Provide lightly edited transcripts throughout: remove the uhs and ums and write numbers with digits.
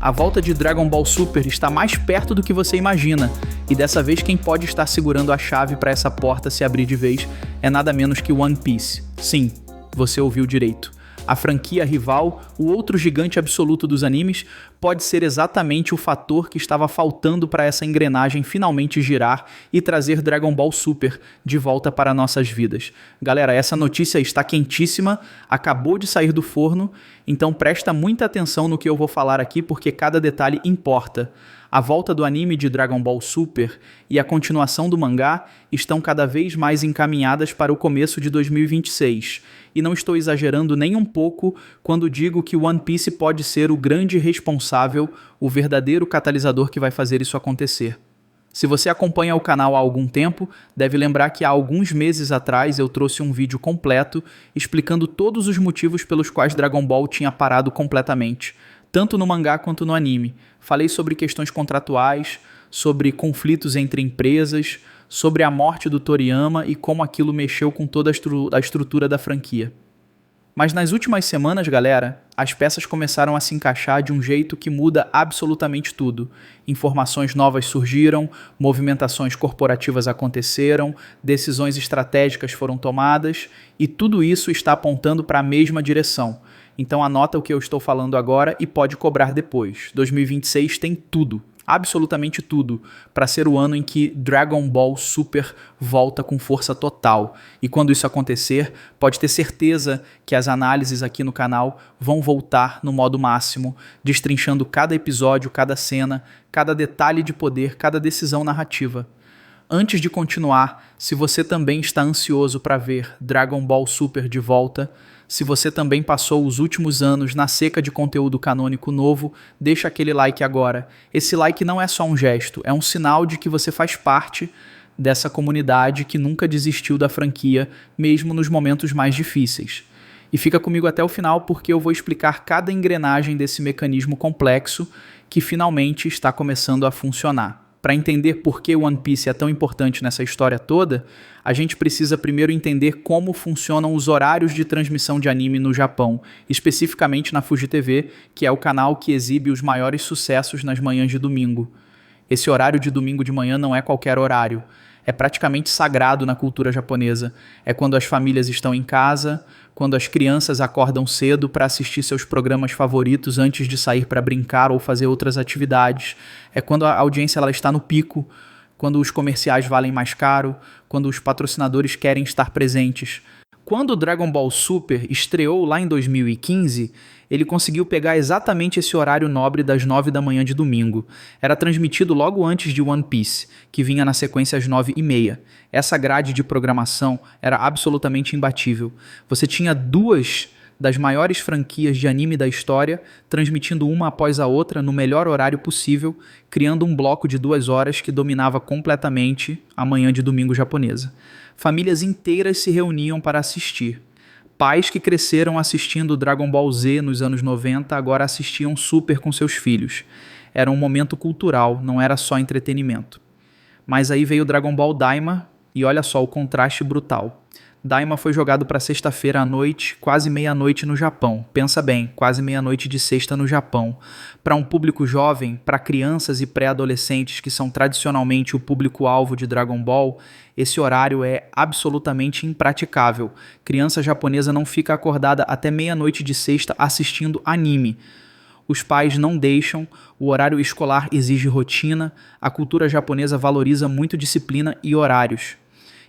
A volta de Dragon Ball Super está mais perto do que você imagina, e dessa vez quem pode estar segurando a chave para essa porta se abrir de vez é nada menos que One Piece. Sim, você ouviu direito. A franquia rival, o outro gigante absoluto dos animes, pode ser exatamente o fator que estava faltando para essa engrenagem finalmente girar e trazer Dragon Ball Super de volta para nossas vidas. Galera, essa notícia está quentíssima, acabou de sair do forno, então presta muita atenção no que eu vou falar aqui porque cada detalhe importa. A volta do anime de Dragon Ball Super e a continuação do mangá estão cada vez mais encaminhadas para o começo de 2026. E não estou exagerando nem um pouco quando digo que One Piece pode ser o grande responsável, o verdadeiro catalisador que vai fazer isso acontecer. Se você acompanha o canal há algum tempo, deve lembrar que há alguns meses atrás eu trouxe um vídeo completo explicando todos os motivos pelos quais Dragon Ball tinha parado completamente, tanto no mangá quanto no anime. Falei sobre questões contratuais, sobre conflitos entre empresas, sobre a morte do Toriyama e como aquilo mexeu com toda a estrutura da franquia. Mas nas últimas semanas, galera, as peças começaram a se encaixar de um jeito que muda absolutamente tudo. Informações novas surgiram, movimentações corporativas aconteceram, decisões estratégicas foram tomadas e tudo isso está apontando para a mesma direção. Então anota o que eu estou falando agora e pode cobrar depois. 2026 tem tudo, absolutamente tudo, para ser o ano em que Dragon Ball Super volta com força total. E quando isso acontecer, pode ter certeza que as análises aqui no canal vão voltar no modo máximo, destrinchando cada episódio, cada cena, cada detalhe de poder, cada decisão narrativa. Antes de continuar, se você também está ansioso para ver Dragon Ball Super de volta, se você também passou os últimos anos na seca de conteúdo canônico novo, deixa aquele like agora. Esse like não é só um gesto, é um sinal de que você faz parte dessa comunidade que nunca desistiu da franquia, mesmo nos momentos mais difíceis. E fica comigo até o final porque eu vou explicar cada engrenagem desse mecanismo complexo que finalmente está começando a funcionar. Para entender por que One Piece é tão importante nessa história toda, a gente precisa primeiro entender como funcionam os horários de transmissão de anime no Japão, especificamente na Fuji TV, que é o canal que exibe os maiores sucessos nas manhãs de domingo. Esse horário de domingo de manhã não é qualquer horário, é praticamente sagrado na cultura japonesa. É quando as famílias estão em casa, quando as crianças acordam cedo para assistir seus programas favoritos antes de sair para brincar ou fazer outras atividades. É quando a audiência ela está no pico, quando os comerciais valem mais caro, quando os patrocinadores querem estar presentes. Quando o Dragon Ball Super estreou lá em 2015, ele conseguiu pegar exatamente esse horário nobre das 9 da manhã de domingo. Era transmitido logo antes de One Piece, que vinha na sequência às 9h30. Essa grade de programação era absolutamente imbatível. Você tinha duas das maiores franquias de anime da história, transmitindo uma após a outra no melhor horário possível, criando um bloco de 2 horas que dominava completamente a manhã de domingo japonesa. Famílias inteiras se reuniam para assistir. Pais que cresceram assistindo Dragon Ball Z nos anos 90 agora assistiam Super com seus filhos. Era um momento cultural, não era só entretenimento. Mas aí veio Dragon Ball Daima e olha só o contraste brutal. Daima foi jogado para sexta-feira à noite, quase meia-noite no Japão. Pensa bem, quase meia-noite de sexta no Japão. Para um público jovem, para crianças e pré-adolescentes que são tradicionalmente o público-alvo de Dragon Ball, esse horário é absolutamente impraticável. Criança japonesa não fica acordada até meia-noite de sexta assistindo anime. Os pais não deixam, o horário escolar exige rotina, a cultura japonesa valoriza muito disciplina e horários.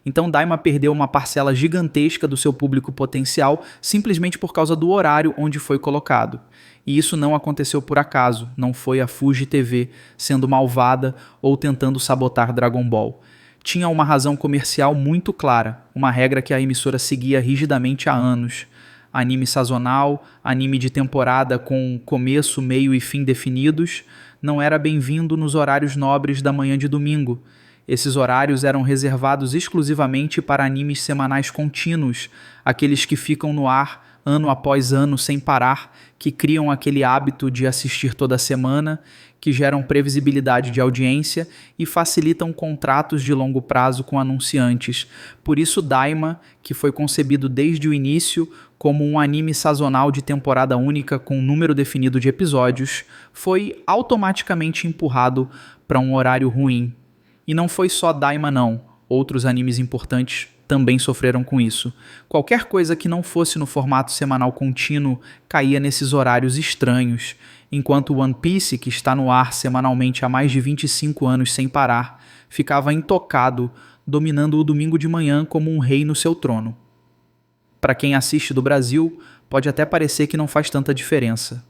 Então Daima perdeu uma parcela gigantesca do seu público potencial simplesmente por causa do horário onde foi colocado. E isso não aconteceu por acaso, não foi a Fuji TV sendo malvada ou tentando sabotar Dragon Ball. Tinha uma razão comercial muito clara, uma regra que a emissora seguia rigidamente há anos. Anime sazonal, anime de temporada com começo, meio e fim definidos, não era bem-vindo nos horários nobres da manhã de domingo. Esses horários eram reservados exclusivamente para animes semanais contínuos, aqueles que ficam no ar ano após ano sem parar, que criam aquele hábito de assistir toda semana, que geram previsibilidade de audiência e facilitam contratos de longo prazo com anunciantes. Por isso Daima, que foi concebido desde o início como um anime sazonal de temporada única com um número definido de episódios, foi automaticamente empurrado para um horário ruim. E não foi só Daima não, outros animes importantes também sofreram com isso. Qualquer coisa que não fosse no formato semanal contínuo caía nesses horários estranhos, enquanto One Piece, que está no ar semanalmente há mais de 25 anos sem parar, ficava intocado, dominando o domingo de manhã como um rei no seu trono. Para quem assiste do Brasil, pode até parecer que não faz tanta diferença.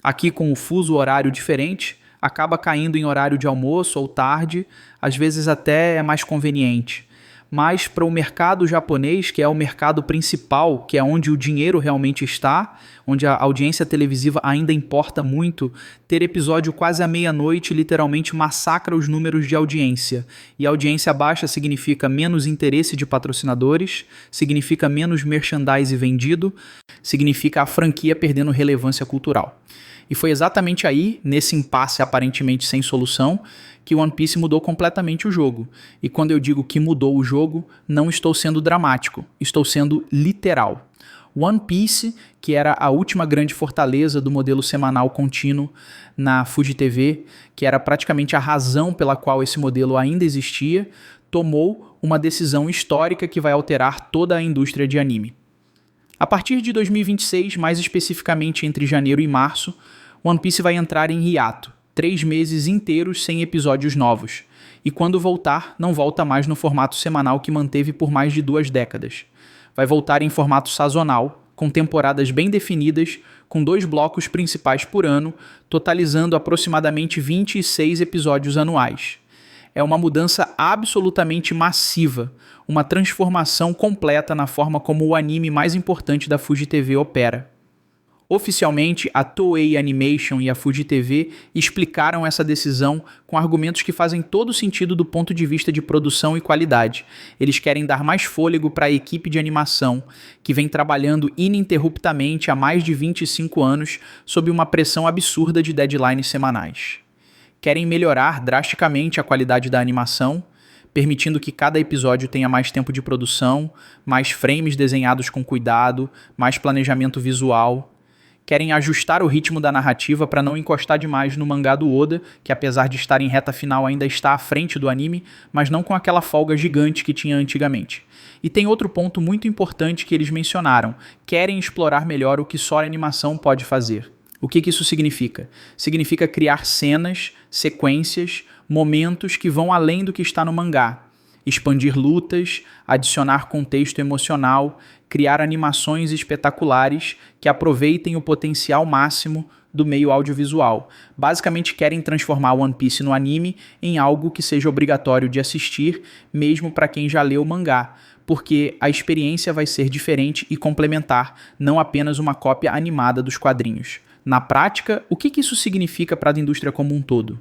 Aqui, com o fuso horário diferente, acaba caindo em horário de almoço ou tarde, às vezes até é mais conveniente. Mas para o mercado japonês, que é o mercado principal, que é onde o dinheiro realmente está, onde a audiência televisiva ainda importa muito, ter episódio quase à meia-noite literalmente massacra os números de audiência. E audiência baixa significa menos interesse de patrocinadores, significa menos merchandise vendido, significa a franquia perdendo relevância cultural. E foi exatamente aí, nesse impasse aparentemente sem solução, que One Piece mudou completamente o jogo. E quando eu digo que mudou o jogo, não estou sendo dramático, estou sendo literal. One Piece, que era a última grande fortaleza do modelo semanal contínuo na Fuji TV, que era praticamente a razão pela qual esse modelo ainda existia, tomou uma decisão histórica que vai alterar toda a indústria de anime. A partir de 2026, mais especificamente entre janeiro e março, One Piece vai entrar em hiato, 3 meses inteiros sem episódios novos, e quando voltar, não volta mais no formato semanal que manteve por mais de 2 décadas. Vai voltar em formato sazonal, com temporadas bem definidas, com 2 blocos principais por ano, totalizando aproximadamente 26 episódios anuais. É uma mudança absolutamente massiva, uma transformação completa na forma como o anime mais importante da Fuji TV opera. Oficialmente, a Toei Animation e a Fuji TV explicaram essa decisão com argumentos que fazem todo sentido do ponto de vista de produção e qualidade. Eles querem dar mais fôlego para a equipe de animação, que vem trabalhando ininterruptamente há mais de 25 anos sob uma pressão absurda de deadlines semanais. Querem melhorar drasticamente a qualidade da animação, permitindo que cada episódio tenha mais tempo de produção, mais frames desenhados com cuidado, mais planejamento visual. Querem ajustar o ritmo da narrativa para não encostar demais no mangá do Oda, que apesar de estar em reta final ainda está à frente do anime, mas não com aquela folga gigante que tinha antigamente. E tem outro ponto muito importante que eles mencionaram: querem explorar melhor o que só a animação pode fazer. O que isso significa? Significa criar cenas, sequências, momentos que vão além do que está no mangá. Expandir lutas, adicionar contexto emocional, criar animações espetaculares que aproveitem o potencial máximo do meio audiovisual. Basicamente querem transformar One Piece no anime em algo que seja obrigatório de assistir, mesmo para quem já leu o mangá, porque a experiência vai ser diferente e complementar, não apenas uma cópia animada dos quadrinhos. Na prática, o que isso significa para a indústria como um todo?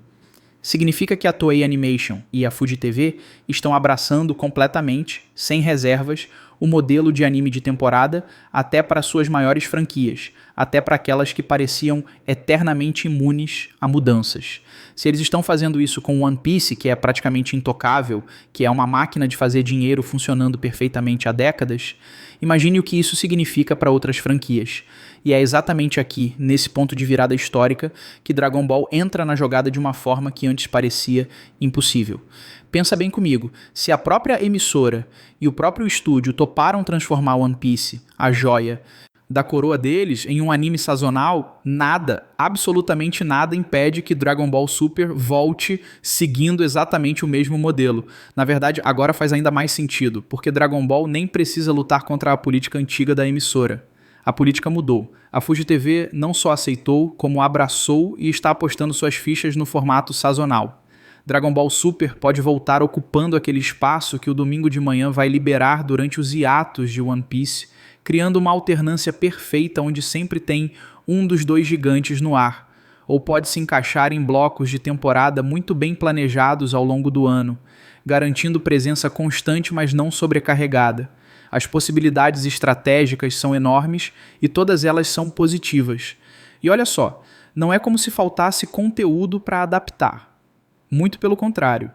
Significa que a Toei Animation e a Fuji TV estão abraçando completamente, sem reservas, o modelo de anime de temporada até para suas maiores franquias, até para aquelas que pareciam eternamente imunes a mudanças. Se eles estão fazendo isso com One Piece, que é praticamente intocável, que é uma máquina de fazer dinheiro funcionando perfeitamente há décadas, imagine o que isso significa para outras franquias. E é exatamente aqui, nesse ponto de virada histórica, que Dragon Ball entra na jogada de uma forma que antes parecia impossível. Pensa bem comigo, se a própria emissora e o próprio estúdio toparam transformar One Piece, a joia da coroa deles, em um anime sazonal, nada, absolutamente nada impede que Dragon Ball Super volte seguindo exatamente o mesmo modelo. Na verdade, agora faz ainda mais sentido, porque Dragon Ball nem precisa lutar contra a política antiga da emissora. A política mudou. A Fuji TV não só aceitou, como abraçou e está apostando suas fichas no formato sazonal. Dragon Ball Super pode voltar ocupando aquele espaço que o domingo de manhã vai liberar durante os hiatos de One Piece, criando uma alternância perfeita onde sempre tem um dos 2 gigantes no ar, ou pode se encaixar em blocos de temporada muito bem planejados ao longo do ano, garantindo presença constante, mas não sobrecarregada. As possibilidades estratégicas são enormes e todas elas são positivas. E olha só, não é como se faltasse conteúdo para adaptar. Muito pelo contrário.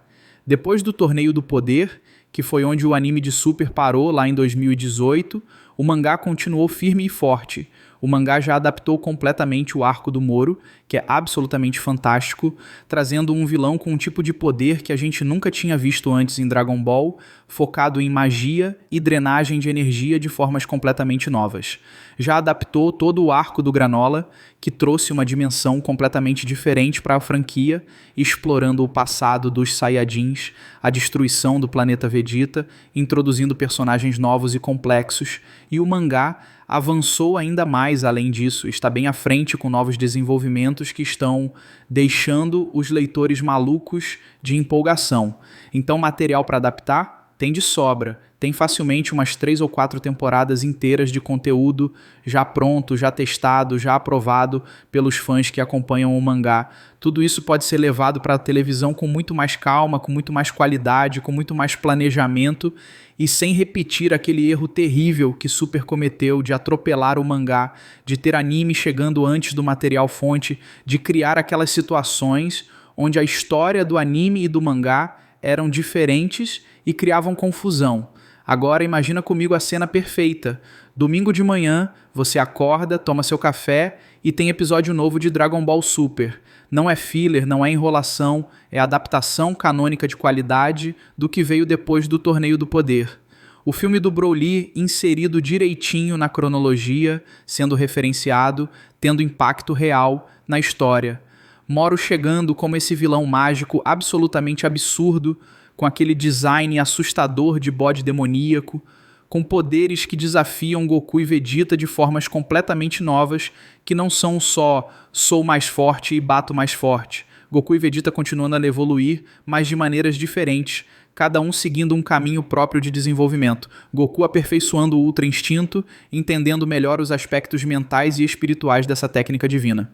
Depois do Torneio do Poder, que foi onde o anime de Super parou lá em 2018, o mangá continuou firme e forte. O mangá já adaptou completamente o arco do Moro, que é absolutamente fantástico, trazendo um vilão com um tipo de poder que a gente nunca tinha visto antes em Dragon Ball, focado em magia e drenagem de energia de formas completamente novas. Já adaptou todo o arco do Granola, que trouxe uma dimensão completamente diferente para a franquia, explorando o passado dos Saiyajins, a destruição do planeta Vegeta, introduzindo personagens novos e complexos, e o mangá avançou ainda mais além disso, está bem à frente com novos desenvolvimentos que estão deixando os leitores malucos de empolgação. Então, material para adaptar tem de sobra. Tem facilmente umas 3 ou 4 temporadas inteiras de conteúdo já pronto, já testado, já aprovado pelos fãs que acompanham o mangá. Tudo isso pode ser levado para a televisão com muito mais calma, com muito mais qualidade, com muito mais planejamento e sem repetir aquele erro terrível que Super cometeu de atropelar o mangá, de ter anime chegando antes do material fonte, de criar aquelas situações onde a história do anime e do mangá eram diferentes e criavam confusão. Agora imagina comigo a cena perfeita. Domingo de manhã, você acorda, toma seu café e tem episódio novo de Dragon Ball Super. Não é filler, não é enrolação, é adaptação canônica de qualidade do que veio depois do Torneio do Poder. O filme do Broly inserido direitinho na cronologia, sendo referenciado, tendo impacto real na história. Moro chegando como esse vilão mágico absolutamente absurdo, com aquele design assustador de bode demoníaco, com poderes que desafiam Goku e Vegeta de formas completamente novas, que não são só sou mais forte e bato mais forte. Goku e Vegeta continuando a evoluir, mas de maneiras diferentes, cada um seguindo um caminho próprio de desenvolvimento. Goku aperfeiçoando o Ultra Instinto, entendendo melhor os aspectos mentais e espirituais dessa técnica divina.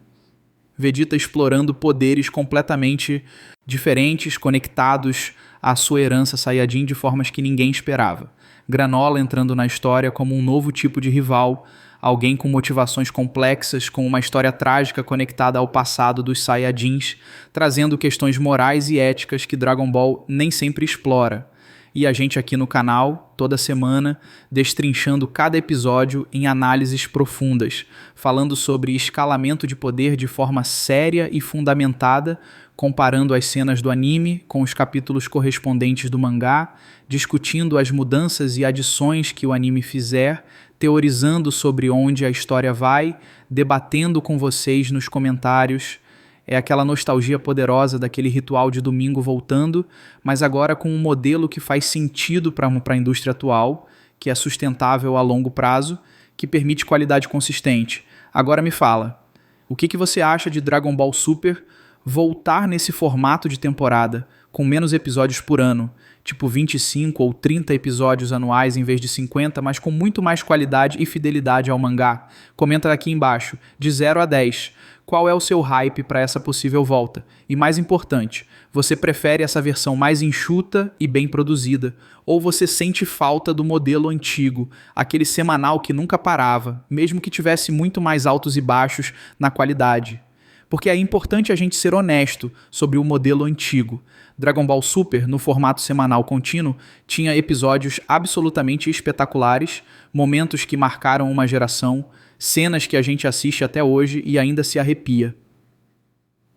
Vegeta explorando poderes completamente diferentes, conectados à sua herança Saiyajin de formas que ninguém esperava. Granola entrando na história como um novo tipo de rival, alguém com motivações complexas, com uma história trágica conectada ao passado dos Saiyajins, trazendo questões morais e éticas que Dragon Ball nem sempre explora. E a gente aqui no canal, toda semana, destrinchando cada episódio em análises profundas, falando sobre escalamento de poder de forma séria e fundamentada, comparando as cenas do anime com os capítulos correspondentes do mangá, discutindo as mudanças e adições que o anime fizer, teorizando sobre onde a história vai, debatendo com vocês nos comentários. É aquela nostalgia poderosa daquele ritual de domingo voltando, mas agora com um modelo que faz sentido para a indústria atual, que é sustentável a longo prazo, que permite qualidade consistente. Agora me fala, o que você acha de Dragon Ball Super voltar nesse formato de temporada, com menos episódios por ano, tipo 25 ou 30 episódios anuais em vez de 50, mas com muito mais qualidade e fidelidade ao mangá? Comenta aqui embaixo, de 0 a 10. Qual é o seu hype para essa possível volta? E mais importante, você prefere essa versão mais enxuta e bem produzida? Ou você sente falta do modelo antigo, aquele semanal que nunca parava, mesmo que tivesse muito mais altos e baixos na qualidade? Porque é importante a gente ser honesto sobre o modelo antigo. Dragon Ball Super, no formato semanal contínuo, tinha episódios absolutamente espetaculares, momentos que marcaram uma geração, cenas que a gente assiste até hoje e ainda se arrepia.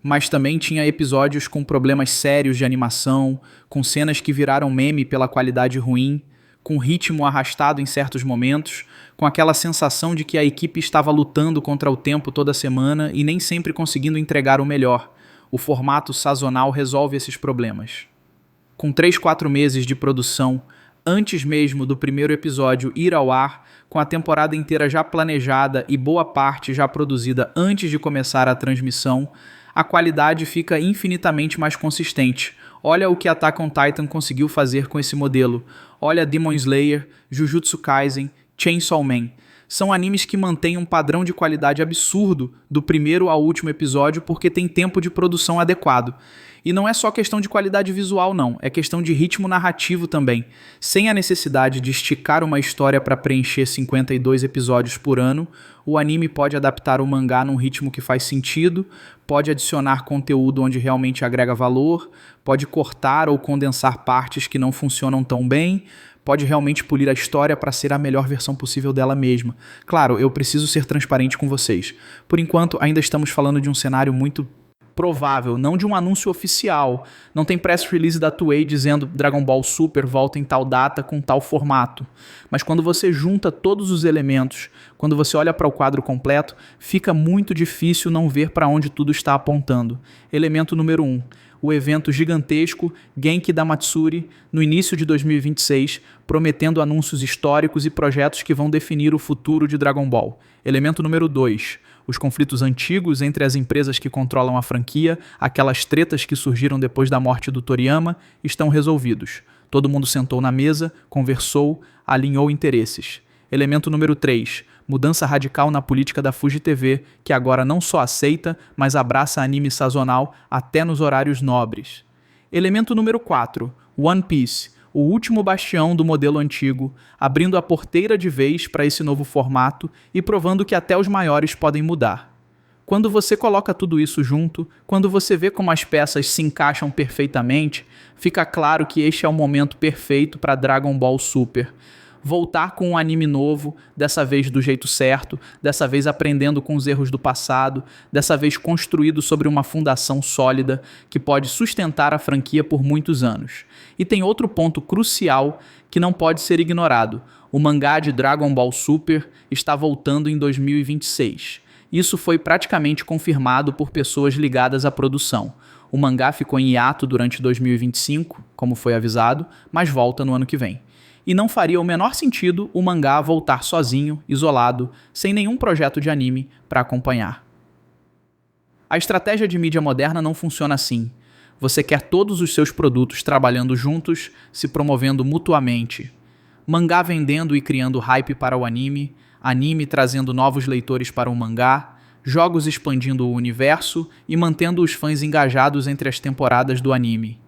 Mas também tinha episódios com problemas sérios de animação, com cenas que viraram meme pela qualidade ruim, com ritmo arrastado em certos momentos, com aquela sensação de que a equipe estava lutando contra o tempo toda semana e nem sempre conseguindo entregar o melhor. O formato sazonal resolve esses problemas. Com 3-4 meses de produção, antes mesmo do primeiro episódio ir ao ar, com a temporada inteira já planejada e boa parte já produzida antes de começar a transmissão, a qualidade fica infinitamente mais consistente. Olha o que Attack on Titan conseguiu fazer com esse modelo. Olha Demon Slayer, Jujutsu Kaisen, Chainsaw Man. São animes que mantêm um padrão de qualidade absurdo do primeiro ao último episódio porque tem tempo de produção adequado. E não é só questão de qualidade visual não, é questão de ritmo narrativo também. Sem a necessidade de esticar uma história para preencher 52 episódios por ano, o anime pode adaptar o mangá num ritmo que faz sentido, pode adicionar conteúdo onde realmente agrega valor, pode cortar ou condensar partes que não funcionam tão bem, pode realmente polir a história para ser a melhor versão possível dela mesma. Claro, eu preciso ser transparente com vocês. Por enquanto, ainda estamos falando de um cenário muito provável, não de um anúncio oficial. Não tem press release da Toei dizendo Dragon Ball Super volta em tal data com tal formato. Mas quando você junta todos os elementos, quando você olha para o quadro completo, fica muito difícil não ver para onde tudo está apontando. Elemento número 1. O evento gigantesco Genki da Matsuri no início de 2026, prometendo anúncios históricos e projetos que vão definir o futuro de Dragon Ball. Elemento número 2. Os conflitos antigos entre as empresas que controlam a franquia, aquelas tretas que surgiram depois da morte do Toriyama, estão resolvidos. Todo mundo sentou na mesa, conversou, alinhou interesses. Elemento número 3. Mudança radical na política da Fuji TV, que agora não só aceita, mas abraça anime sazonal até nos horários nobres. Elemento número 4. One Piece, o último bastião do modelo antigo, abrindo a porteira de vez para esse novo formato e provando que até os maiores podem mudar. Quando você coloca tudo isso junto, quando você vê como as peças se encaixam perfeitamente, fica claro que este é o momento perfeito para Dragon Ball Super. Voltar com um anime novo, dessa vez do jeito certo, dessa vez aprendendo com os erros do passado, dessa vez construído sobre uma fundação sólida que pode sustentar a franquia por muitos anos. E tem outro ponto crucial que não pode ser ignorado. O mangá de Dragon Ball Super está voltando em 2026. Isso foi praticamente confirmado por pessoas ligadas à produção. O mangá ficou em hiato durante 2025, como foi avisado, mas volta no ano que vem. E não faria o menor sentido o mangá voltar sozinho, isolado, sem nenhum projeto de anime para acompanhar. A estratégia de mídia moderna não funciona assim. Você quer todos os seus produtos trabalhando juntos, se promovendo mutuamente. Mangá vendendo e criando hype para o anime, anime trazendo novos leitores para o mangá, jogos expandindo o universo e mantendo os fãs engajados entre as temporadas do anime.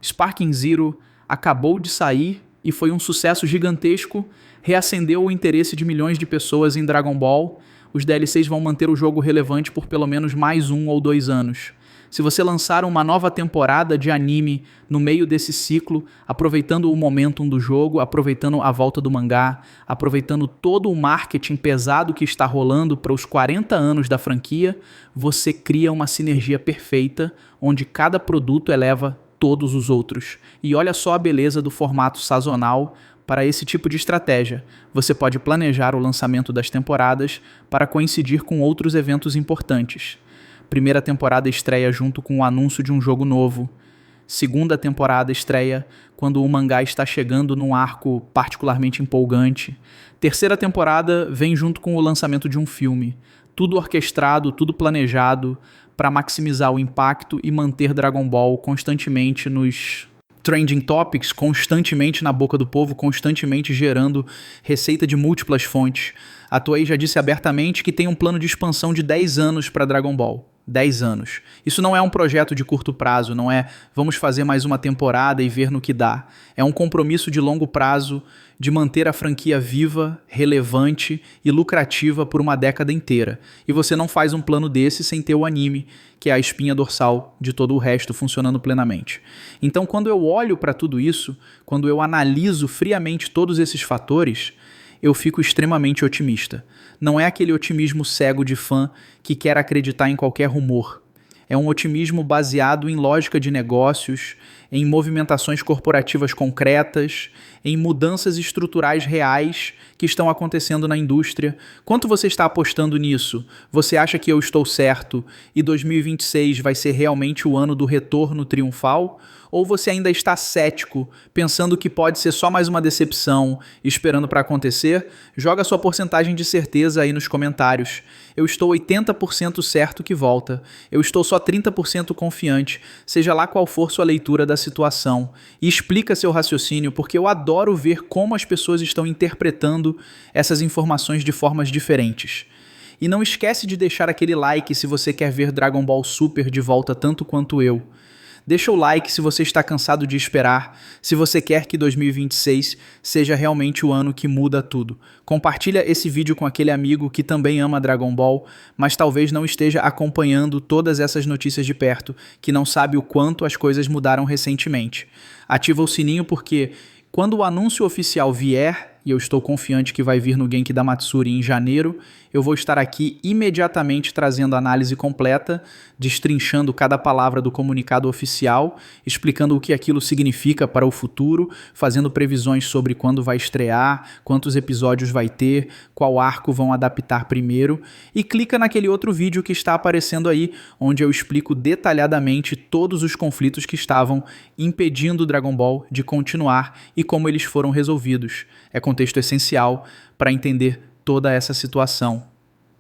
Sparking Zero acabou de sair e foi um sucesso gigantesco, reacendeu o interesse de milhões de pessoas em Dragon Ball. Os DLCs vão manter o jogo relevante por pelo menos mais 1 ou 2 anos. Se você lançar uma nova temporada de anime no meio desse ciclo, aproveitando o momentum do jogo, aproveitando a volta do mangá, aproveitando todo o marketing pesado que está rolando para os 40 anos da franquia, você cria uma sinergia perfeita, onde cada produto eleva todos os outros. E olha só a beleza do formato sazonal para esse tipo de estratégia. Você pode planejar o lançamento das temporadas para coincidir com outros eventos importantes. Primeira temporada estreia junto com o anúncio de um jogo novo. Segunda temporada estreia quando o mangá está chegando num arco particularmente empolgante. Terceira temporada vem junto com o lançamento de um filme. Tudo orquestrado, tudo planejado para maximizar o impacto e manter Dragon Ball constantemente nos trending topics, constantemente na boca do povo, constantemente gerando receita de múltiplas fontes. A Toei já disse abertamente que tem um plano de expansão de 10 anos para Dragon Ball. 10 anos. Isso não é um projeto de curto prazo, não é vamos fazer mais uma temporada e ver no que dá. É um compromisso de longo prazo de manter a franquia viva, relevante e lucrativa por uma década inteira. E você não faz um plano desse sem ter o anime, que é a espinha dorsal de todo o resto funcionando plenamente. Então, quando eu olho para tudo isso, quando eu analiso friamente todos esses fatores, eu fico extremamente otimista. Não é aquele otimismo cego de fã que quer acreditar em qualquer rumor. É um otimismo baseado em lógica de negócios, em movimentações corporativas concretas, em mudanças estruturais reais que estão acontecendo na indústria. Quanto você está apostando nisso? Você acha que eu estou certo e 2026 vai ser realmente o ano do retorno triunfal? Ou você ainda está cético, pensando que pode ser só mais uma decepção, esperando para acontecer? Joga sua porcentagem de certeza aí nos comentários. Eu estou 80% certo que volta. Eu estou só 30% confiante, seja lá qual for sua leitura da situação. E explica seu raciocínio, porque eu adoro ver como as pessoas estão interpretando essas informações de formas diferentes. E não esquece de deixar aquele like se você quer ver Dragon Ball Super de volta tanto quanto eu. Deixa o like se você está cansado de esperar, se você quer que 2026 seja realmente o ano que muda tudo. Compartilha esse vídeo com aquele amigo que também ama Dragon Ball, mas talvez não esteja acompanhando todas essas notícias de perto, que não sabe o quanto as coisas mudaram recentemente. Ativa o sininho porque Quando o anúncio oficial vier, e eu estou confiante que vai vir no Genki da Matsuri em janeiro, eu vou estar aqui imediatamente trazendo a análise completa, destrinchando cada palavra do comunicado oficial, explicando o que aquilo significa para o futuro, fazendo previsões sobre quando vai estrear, quantos episódios vai ter, qual arco vão adaptar primeiro, e clica naquele outro vídeo que está aparecendo aí, onde eu explico detalhadamente todos os conflitos que estavam impedindo o Dragon Ball de continuar e como eles foram resolvidos. É contexto essencial para entender toda essa situação.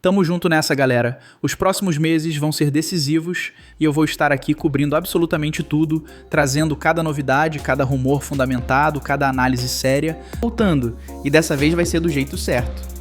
Tamo junto nessa, galera. Os próximos meses vão ser decisivos e eu vou estar aqui cobrindo absolutamente tudo, trazendo cada novidade, cada rumor fundamentado, cada análise séria, voltando, e dessa vez vai ser do jeito certo.